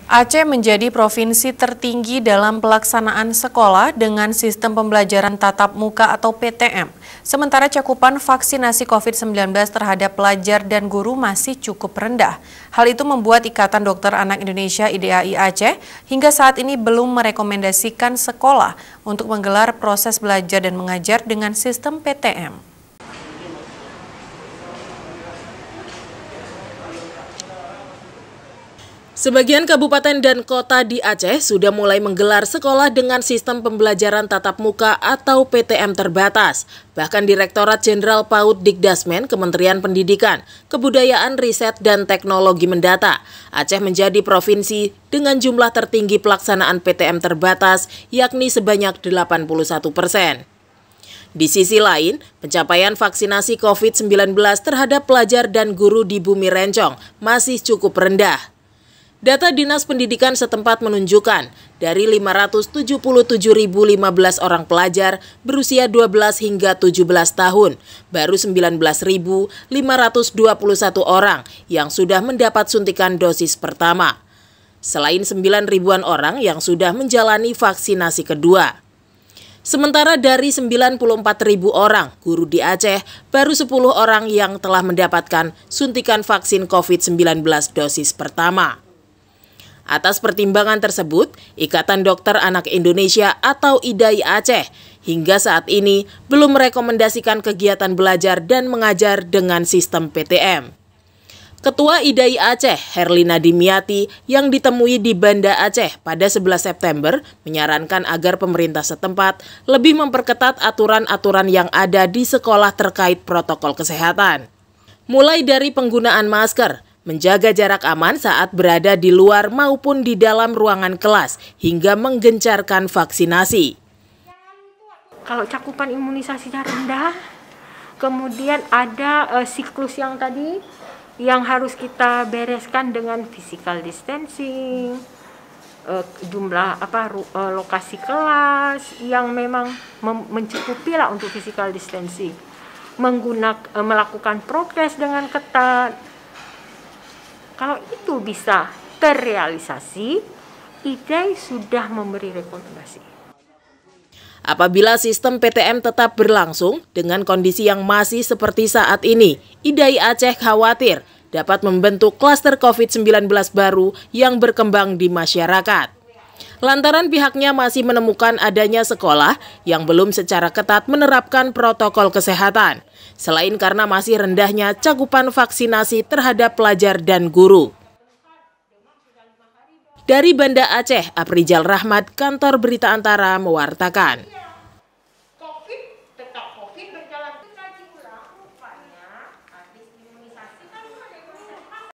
Aceh menjadi provinsi tertinggi dalam pelaksanaan sekolah dengan sistem pembelajaran tatap muka atau PTM. Sementara cakupan vaksinasi COVID-19 terhadap pelajar dan guru masih cukup rendah. Hal itu membuat Ikatan Dokter Anak Indonesia IDAI Aceh hingga saat ini belum merekomendasikan sekolah untuk menggelar proses belajar dan mengajar dengan sistem PTM. Sebagian kabupaten dan kota di Aceh sudah mulai menggelar sekolah dengan sistem pembelajaran tatap muka atau PTM terbatas. Bahkan Direktorat Jenderal PAUD Dikdasmen Kementerian Pendidikan, Kebudayaan, Riset, dan Teknologi mendata, Aceh menjadi provinsi dengan jumlah tertinggi pelaksanaan PTM terbatas, yakni sebanyak 81%. Di sisi lain, pencapaian vaksinasi COVID-19 terhadap pelajar dan guru di Bumi Rencong masih cukup rendah. Data Dinas Pendidikan setempat menunjukkan dari 577.015 orang pelajar berusia 12 hingga 17 tahun, baru 19.521 orang yang sudah mendapat suntikan dosis pertama. Selain 9 ribuan orang yang sudah menjalani vaksinasi kedua. Sementara dari 94.000 orang guru di Aceh, baru 10 orang yang telah mendapatkan suntikan vaksin COVID-19 dosis pertama. Atas pertimbangan tersebut, Ikatan Dokter Anak Indonesia atau IDAI Aceh hingga saat ini belum merekomendasikan kegiatan belajar dan mengajar dengan sistem PTM. Ketua IDAI Aceh, Herlina Dimiati, yang ditemui di Banda Aceh pada 11 September, menyarankan agar pemerintah setempat lebih memperketat aturan-aturan yang ada di sekolah terkait protokol kesehatan. Mulai dari penggunaan masker, menjaga jarak aman saat berada di luar maupun di dalam ruangan kelas, hingga menggencarkan vaksinasi. Kalau cakupan imunisasinya rendah, kemudian ada siklus yang tadi yang harus kita bereskan dengan physical distancing, jumlah lokasi kelas yang memang mencukupi lah untuk physical distancing, melakukan prokes dengan ketat. Kalau itu bisa terrealisasi, IDAI sudah memberi rekomendasi. Apabila sistem PTM tetap berlangsung dengan kondisi yang masih seperti saat ini, IDAI Aceh khawatir dapat membentuk klaster COVID-19 baru yang berkembang di masyarakat. Lantaran pihaknya masih menemukan adanya sekolah yang belum secara ketat menerapkan protokol kesehatan, selain karena masih rendahnya cakupan vaksinasi terhadap pelajar dan guru. Dari Banda Aceh, Aprijal Rahmat, Kantor Berita Antara mewartakan.